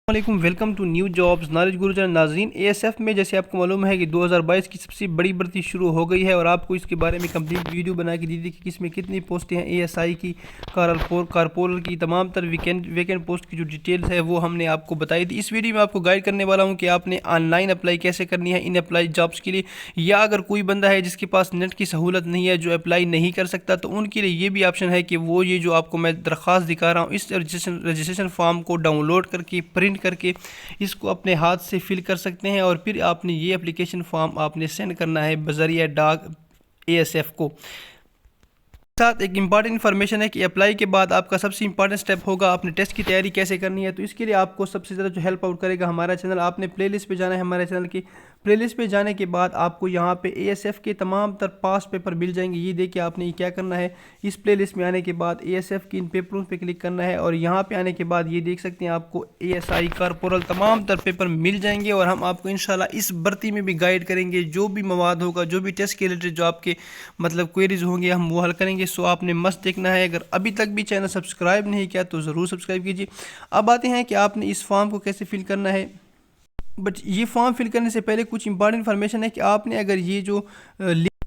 वालेकुम, welcome to new jobs knowledge guru channel. नाज़रीन, ASF में जैसे आपको मालूम है कि 2022 की सबसे बड़ी भर्ती शुरू हो गई है और आपको इसके बारे में कंप्लीट वीडियो बना के दी थी कि किसमें कितनी पोस्टें हैं। एएसआई की, कारपोरल की, तमाम तर वैकेंट पोस्ट की जो डिटेल्स है वो हमने आपको बताई थी। इस वीडियो में आपको गाइड करने वाला हूँ कि आपने ऑनलाइन अप्लाई कैसे करनी है इन अप्लाई जॉब्स के लिए, या अगर कोई बंदा है जिसके पास नेट की सहूलत नहीं है, जो अप्लाई नहीं कर सकता, तो उनके लिए ये भी ऑप्शन है कि वो ये जो आपको मैं दरख्वास्त दिखा रहा हूँ इस रजिस्ट्रेशन फॉर्म को डाउनलोड करके प्रिंट करके इसको अपने हाथ से फिल कर सकते हैं और फिर आपने ये एप्लीकेशन फॉर्म आपने सेंड करना है बज़रिया डाक एएसएफ को। साथ एक इंपॉर्टेंट इन्फॉर्मेशन है कि अप्लाई के बाद आपका सबसे इंपॉर्टेंट स्टेप होगा आपने टेस्ट की तैयारी कैसे करनी है। तो इसके लिए आपको सबसे ज़्यादा जो हेल्प आउट करेगा हमारा चैनल। आपने प्लेलिस्ट पे जाना है, हमारे चैनल की प्लेलिस्ट पे जाने के बाद आपको यहाँ पे एएसएफ के तमाम तर पास पेपर मिल जाएंगे। ये देखिए, आपने ये क्या करना है, इस प्लेलिस्ट में आने के बाद एएसएफ की इन पेपरों पे क्लिक करना है और यहाँ पे आने के बाद ये देख सकते हैं आपको एएसआई कारपोरल तमाम तर पेपर मिल जाएंगे और हम आपको इंशाल्लाह इस भर्ती में भी गाइड करेंगे। जो भी मवाद होगा, जो भी टेस्ट के रिलेटेड जो आपके मतलब क्वेरीज होंगे, हम वो हल करेंगे। सो आपने मस्त देखना है। अगर अभी तक भी चैनल सब्सक्राइब नहीं किया तो ज़रूर सब्सक्राइब कीजिए। अब आते हैं कि आपने इस फॉर्म को कैसे फिल करना है। बट ये फॉर्म फिल करने से पहले कुछ इंपॉर्टेंट इन्फॉर्मेशन है कि आपने अगर ये जो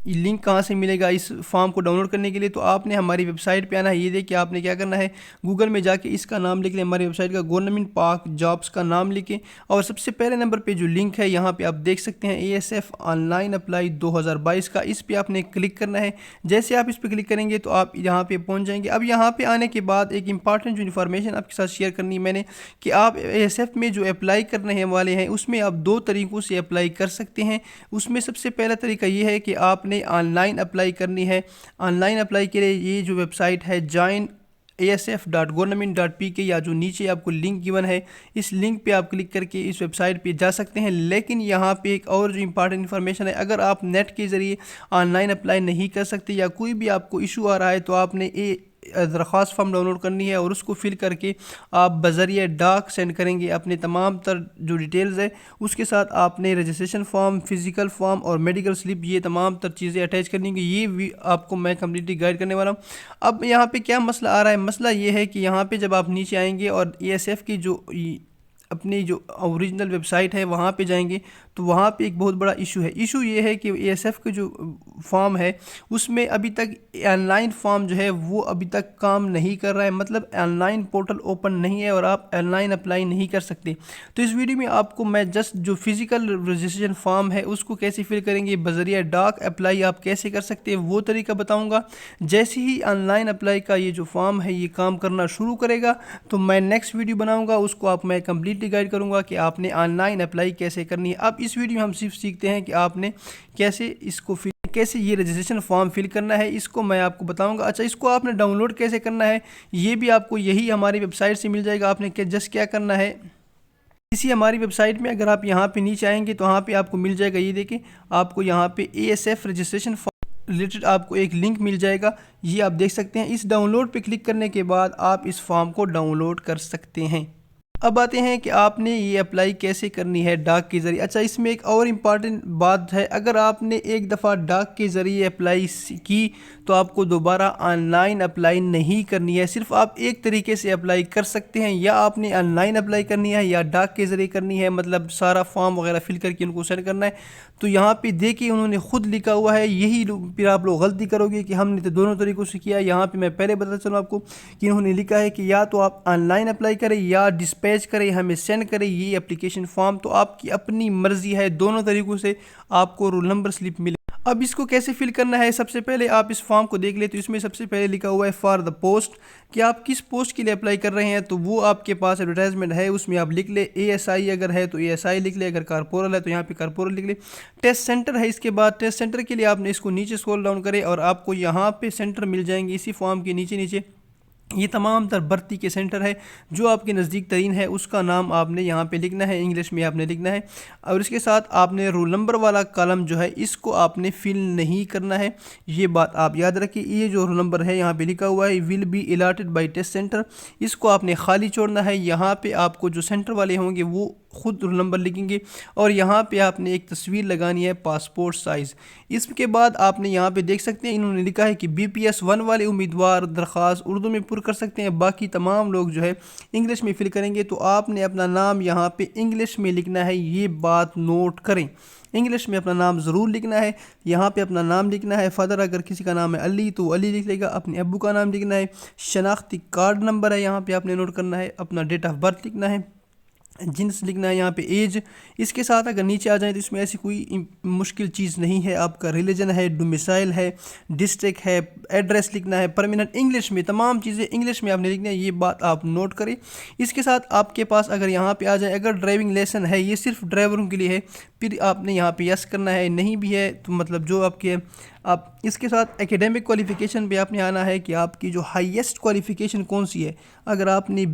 लिंक कहाँ से मिलेगा इस फॉर्म को डाउनलोड करने के लिए, तो आपने हमारी वेबसाइट पे आना है। ये देखिए, आपने क्या करना है, गूगल में जाके इसका नाम लिख लें, हमारी वेबसाइट का गवर्नमेंट पाक जॉब्स का नाम लिखें और सबसे पहले नंबर पे जो लिंक है यहाँ पे आप देख सकते हैं एएसएफ ऑनलाइन अप्लाई 2022 का, इस पे आपने क्लिक करना है। जैसे आप इस पर क्लिक करेंगे तो आप यहाँ पे पहुँच जाएंगे। अब यहाँ पे आने के बाद एक इंपॉर्टेंट जो इन्फॉर्मेशन आपके साथ शेयर करनी है मैंने, कि आप एएसएफ में जो अप्लाई करने वाले हैं उसमें आप दो तरीक़ों से अप्लाई कर सकते हैं। उसमें सबसे पहला तरीका ये है कि आपने ऑनलाइन अप्लाई करनी है। ऑनलाइन अप्लाई के लिए ये जो वेबसाइट है joinasf.government.pk, या जो नीचे आपको लिंक गिवन है इस लिंक पे आप क्लिक करके इस वेबसाइट पे जा सकते हैं। लेकिन यहाँ पे एक और जो इंपॉर्टेंट इन्फॉर्मेशन है, अगर आप नेट के ज़रिए ऑनलाइन अप्लाई नहीं कर सकते या कोई भी आपको इशू आ रहा है, तो आपने दरख्वास्त फॉर्म डाउनलोड करनी है और उसको फिल करके आप बज़रिया डाक सेंड करेंगे अपने तमाम तर जो डिटेल्स है उसके साथ। आपने रजिस्ट्रेशन फॉर्म, फिज़िकल फॉर्म और मेडिकल स्लिप, ये तमाम तर चीज़ें अटैच करनी है। ये भी आपको मैं कम्प्लीटली गाइड करने वाला हूँ। अब यहाँ पे क्या मसला आ रहा है, मसला ये है कि यहाँ पे जब आप नीचे आएंगे और एएसएफ की जो अपनी जो ओरिजिनल वेबसाइट है वहाँ पे जाएंगे तो वहाँ पे एक बहुत बड़ा इशू है। इशू ये है कि एएसएफ के जो फॉर्म है उसमें अभी तक ऑनलाइन फॉर्म जो है वो अभी तक काम नहीं कर रहा है, मतलब ऑनलाइन पोर्टल ओपन नहीं है और आप ऑनलाइन अप्लाई नहीं कर सकते। तो इस वीडियो में आपको मैं जस्ट जो फिज़िकल रजिस्ट्रेशन फॉर्म है उसको कैसे फिल करेंगे, बज़रिया डाक अप्लाई आप कैसे कर सकते हैं वो तरीका बताऊँगा। जैसे ही ऑनलाइन अप्लाई का ये जो फॉर्म है ये काम करना शुरू करेगा तो मैं नेक्स्ट वीडियो बनाऊँगा, उसको आप मैं कम्प्लीटली गाइड करूँगा कि आपने ऑनलाइन अप्लाई कैसे करनी है। अब इस वीडियो में हम सिर्फ सीखते हैं कि आपने कैसे ये रजिस्ट्रेशन फॉर्म फिल करना है, इसको मैं आपको बताऊंगा। अच्छा, इसको आपने डाउनलोड कैसे करना है ये भी आपको यही हमारी वेबसाइट से मिल जाएगा। आपने जस्ट क्या करना है, इसी हमारी वेबसाइट में अगर आप यहाँ पे नीचे आएंगे तो वहाँ पे आपको मिल जाएगा, ये देखिए आपको यहाँ पे एएसएफ रजिस्ट्रेशन फॉर्म रिलेटेड आपको एक लिंक मिल जाएगा, ये आप देख सकते हैं। इस डाउनलोड पे क्लिक करने के बाद आप इस फॉर्म को डाउनलोड कर सकते हैं। अब आते हैं कि आपने ये अप्लाई कैसे करनी है डाक के ज़रिए। अच्छा, इसमें एक और इम्पॉर्टेंट बात है, अगर आपने एक दफ़ा डाक के ज़रिए अप्लाई की तो आपको दोबारा ऑनलाइन अप्लाई नहीं करनी है। सिर्फ आप एक तरीके से अप्लाई कर सकते हैं, या आपने ऑनलाइन अप्लाई करनी है या डाक के ज़रिए करनी है, मतलब सारा फॉर्म वगैरह फिल करके उनको सेंड करना है। तो यहाँ पे देखिए उन्होंने ख़ुद लिखा हुआ है, यही फिर आप लोग गलती करोगे कि हमने तो दोनों तरीक़ों से किया। यहाँ पे मैं पहले बताता चलूँ आपको कि इन्होंने लिखा है कि या तो आप ऑनलाइन अप्लाई करें या डिस्पैच करें, हमें सेंड करें ये एप्लीकेशन फॉर्म। तो आपकी अपनी मर्ज़ी है, दोनों तरीक़ों से आपको रोल नंबर स्लिप मिले। अब इसको कैसे फिल करना है, सबसे पहले आप इस फॉर्म को देख ले तो इसमें सबसे पहले लिखा हुआ है फॉर द पोस्ट, कि आप किस पोस्ट के लिए अप्लाई कर रहे हैं। तो वो आपके पास एडवर्टाइजमेंट है, उसमें आप लिख ले एएसआई, अगर है तो एएसआई लिख ले, अगर कारपोरल है तो यहाँ पे कारपोरल लिख ले। टेस्ट सेंटर है, इसके बाद टेस्ट सेंटर के लिए आपने इसको नीचे स्क्रॉल डाउन करें और आपको यहाँ पे सेंटर मिल जाएंगे इसी फॉर्म के नीचे नीचे। ये तमाम तर भर्ती के सेंटर है, जो आपके नज़दीक तरीन है उसका नाम आपने यहाँ पे लिखना है, इंग्लिश में आपने लिखना है। और इसके साथ आपने रोल नंबर वाला कॉलम जो है इसको आपने फिल नहीं करना है, ये बात आप याद रखिए। ये जो रोल नंबर है यहाँ पे लिखा हुआ है will be allotted by test centre, इसको आपने खाली छोड़ना है। यहाँ पे आपको जो सेंटर वाले होंगे वो खुद रोल नंबर लिखेंगे और यहाँ पे आपने एक तस्वीर लगानी है पासपोर्ट साइज़। इसके बाद आपने यहाँ पे देख सकते हैं इन्होंने लिखा है कि BPS 1 वाले उम्मीदवार दरख्वास्त उर्दू में पुर کر سکتے ہیں، باقی تمام لوگ جو ہے انگلش میں فل کریں گے۔ تو آپ نے اپنا نام یہاں پہ انگلش میں لکھنا ہے، یہ بات نوٹ کریں، انگلش میں اپنا نام ضرور لکھنا ہے۔ یہاں پہ اپنا نام لکھنا ہے، فادر اگر کسی کا نام ہے علی تو وہ علی لکھ لے گا، اپنے ابو کا نام لکھنا ہے، شناختی کارڈ نمبر ہے یہاں پہ آپ نے نوٹ کرنا ہے، اپنا ڈیٹ آف برتھ لکھنا ہے، جنس لکھنا ہے یہاں پہ ایج۔ اس کے ساتھ اگر نیچے آ جائیں تو اس میں ایسی کوئی مشکل چیز نہیں ہے، آپ کا ریلیجن ہے، ڈومیسائل ہے، ڈسٹرکٹ ہے، ایڈریس لکھنا ہے، پرمیننٹ انگلش میں، تمام چیزیں انگلش میں آپ نے لکھنا ہے، یہ بات آپ نوٹ کریں۔ اس کے ساتھ آپ کے پاس اگر یہاں پہ آ جائیں اگر ڈرائیونگ لائسنس ہے، یہ صرف ڈرائیوروں کے لیے ہے، پھر آپ نے یہاں پہ یس کرنا ہے، نہیں بھی ہے تو مطلب جو آپ کے اس کے ساتھ ایکیڈیمک کوالیفیکیشن پہ آپ نے آنا ہے کہ آپ کی جو ہائیسٹ کوالیفیکیشن کون سی ہے۔ اگر آپ نے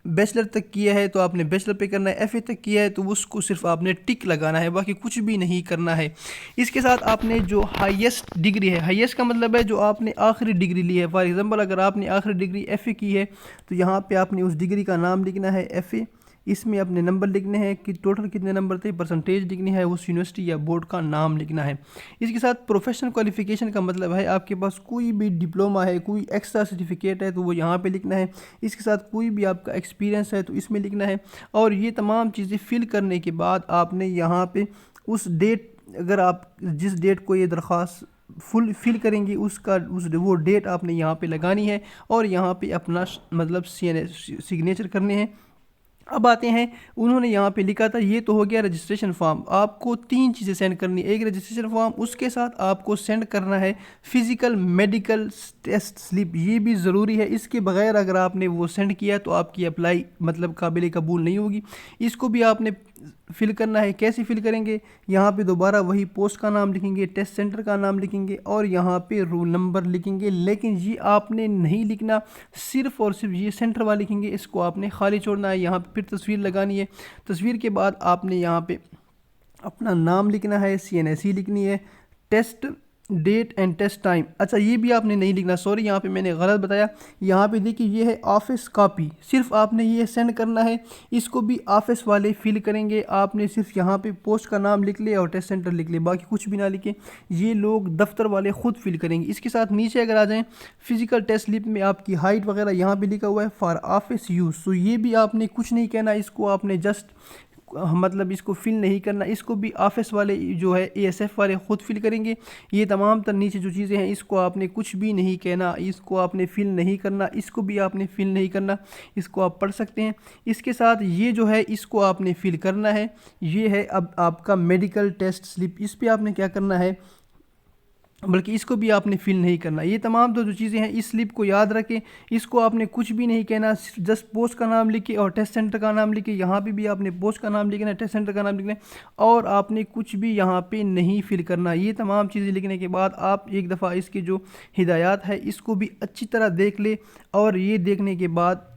بیچلر تک کیا ہے تو آپ نے بیچلر پہ کرنا ہے، ایف اے تک کیا ہے تو اس کو صرف آپ نے ٹک لگانا ہے، باقی کچھ بھی نہیں کرنا ہے۔ اس کے ساتھ آپ نے جو ہائیسٹ ڈگری ہے، ہائیسٹ کا مطلب ہے جو آپ نے آخری ڈگری لی ہے، فار ایگزامپل اگر آپ نے آخری ڈگری ایف اے کی ہے تو یہاں پہ آپ نے اس ڈگری کا نام لکھنا ہے ایف اے، اس میں اپنے نمبر لکھنے ہیں کہ ٹوٹل کتنے نمبر تھے، پرسنٹیج لکھنی ہے، اس یونیورسٹی یا بورڈ کا نام لکھنا ہے۔ اس کے ساتھ پروفیشنل کوالیفیکیشن کا مطلب ہے آپ کے پاس کوئی بھی ڈپلومہ ہے، کوئی ایکسٹرا سرٹیفکیٹ ہے تو وہ یہاں پہ لکھنا ہے، اس کے ساتھ کوئی بھی آپ کا ایکسپیرینس ہے تو اس میں لکھنا ہے۔ اور یہ تمام چیزیں فل کرنے کے بعد آپ نے یہاں پہ اس ڈیٹ، اگر آپ جس ڈیٹ کو یہ درخواست فل کریں گے وہ ڈیٹ آپ نے یہاں پہ لگانی ہے اور یہاں پہ اپنا مطلب سگنیچر کرنے ہیں۔ اب آتے ہیں، انہوں نے یہاں پہ لکھا تھا یہ تو ہو گیا رجسٹریشن فارم، آپ کو 3 چیزیں سینڈ کرنی، ایک رجسٹریشن فارم، اس کے ساتھ آپ کو سینڈ کرنا ہے فزیکل میڈیکل ٹیسٹ سلپ، یہ بھی ضروری ہے، اس کے بغیر اگر آپ نے وہ سینڈ کیا تو آپ کی اپلائی مطلب قابل قبول نہیں ہوگی۔ اس کو بھی آپ نے فل کرنا ہے، کیسے فل کریں گے، یہاں پہ دوبارہ وہی پوسٹ کا نام لکھیں گے، ٹیسٹ سینٹر کا نام لکھیں گے اور یہاں پہ رول نمبر لکھیں گے، لیکن یہ آپ نے نہیں لکھنا، صرف اور صرف یہ سینٹر والا لکھیں گے، اس کو آپ نے خالی چھوڑنا ہے۔ یہاں پہ پھر تصویر لگانی ہے، تصویر کے بعد آپ نے یہاں پہ اپنا نام لکھنا ہے، CNSE لکھنی ہے، test date and test time, اچھا یہ بھی آپ نے نہیں لکھنا، سوری یہاں پہ میں نے غلط بتایا، یہاں پہ دیکھیے یہ ہے آفس کاپی، صرف آپ نے یہ سینڈ کرنا ہے، اس کو بھی آفس والے فل کریں گے، آپ نے صرف یہاں پہ پوسٹ کا نام لکھ لے اور ٹیسٹ سینٹر لکھ لے، باقی کچھ بھی نہ لکھیں، یہ لوگ دفتر والے خود فل کریں گے۔ اس کے ساتھ نیچے اگر آ جائیں فزیکل ٹیسٹ سلپ میں آپ کی ہائٹ وغیرہ یہاں پہ لکھا ہوا ہے فار آفس یوز، سو یہ بھی آپ نے کچھ نہیں کہنا، اس کو آپ نے جسٹ مطلب اس کو فل نہیں کرنا، اس کو بھی آفس والے جو ہے ASF والے خود فل کریں گے۔ یہ تمام تر نیچے جو چیزیں ہیں اس کو آپ نے کچھ بھی نہیں کہنا، اس کو آپ نے فل نہیں کرنا، اس کو بھی آپ نے فل نہیں کرنا، اس کو آپ پڑھ سکتے ہیں۔ اس کے ساتھ یہ جو ہے اس کو آپ نے فل کرنا ہے، یہ ہے اب آپ کا میڈیکل ٹیسٹ سلپ، اس پہ آپ نے کیا کرنا ہے، بلکہ اس کو بھی آپ نے فل نہیں کرنا۔ یہ تمام جو چیزیں ہیں اس سلپ کو یاد رکھیں، اس کو آپ نے کچھ بھی نہیں کہنا، جسٹ پوسٹ کا نام لکھیں اور ٹیسٹ سینٹر کا نام لکھیں، یہاں پہ بھی آپ نے پوسٹ کا نام لکھنا ہے، ٹیسٹ سینٹر کا نام لکھنا ہے اور آپ نے کچھ بھی یہاں پہ نہیں فل کرنا۔ یہ تمام چیزیں لکھنے کے بعد آپ ایک دفعہ اس کی جو ہدایات ہے اس کو بھی اچھی طرح دیکھ لیں، اور یہ دیکھنے کے بعد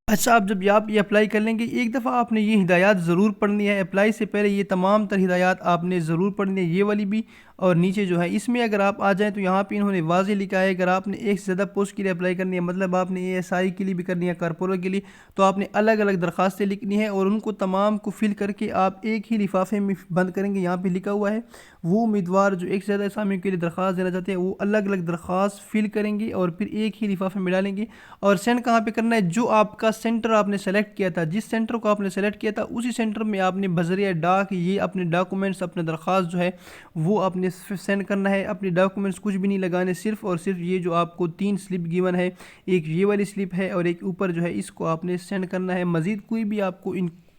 اچھا آپ جب آپ یہ اپلائی کر لیں گے ایک دفعہ آپ نے یہ ہدایات ضرور پڑھنی ہے، اپلائی سے پہلے یہ تمام تر ہدایات آپ نے ضرور پڑھنی ہے، یہ والی بھی اور نیچے جو ہے اس میں اگر آپ آ جائیں تو یہاں پہ انہوں نے واضح لکھا ہے اگر آپ نے ایک سے زیادہ پوسٹ کے لیے اپلائی کرنی ہے، مطلب آپ نے ASI کے لیے بھی کرنی ہے، کارپورل کے لیے، تو آپ نے الگ الگ درخواستیں لکھنی ہے اور ان کو تمام کو فل کر کے آپ ایک ہی لفافے میں بند کریں گے۔ یہاں پہ لکھا ہوا ہے وہ امیدوار جو ایک سے زیادہ اسامیوں کے لیے درخواست دینا چاہتے ہیں وہ الگ الگ درخواست فل کریں گے اور پھر ایک ہی لفافے میں ڈالیں گے، اور سینڈ کہاں پہ کرنا ہے، جو آپ کا سینٹر آپ نے سیلیکٹ کیا تھا، جس سینٹر کو آپ نے سیلیکٹ کیا تھا اسی سینٹر میں آپ نے بذریعہ ڈاک یہ اپنے ڈاکومنٹس، اپنے درخواست جو ہے وہ آپ نے سینڈ کرنا ہے، اپنے ڈاکومنٹس کچھ بھی نہیں لگانے، صرف اور صرف یہ جو آپ کو 3 سلپ گیون ہے، ایک یہ والی سلپ ہے اور ایک اوپر جو ہے اس کو آپ نے سینڈ کرنا ہے۔ مزید کوئی بھی آپ کو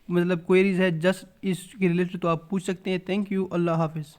مطلب کوئریز ہے جسٹ اس کے ریلیٹڈ تو آپ پوچھ سکتے ہیں۔ تھینک یو، اللہ حافظ۔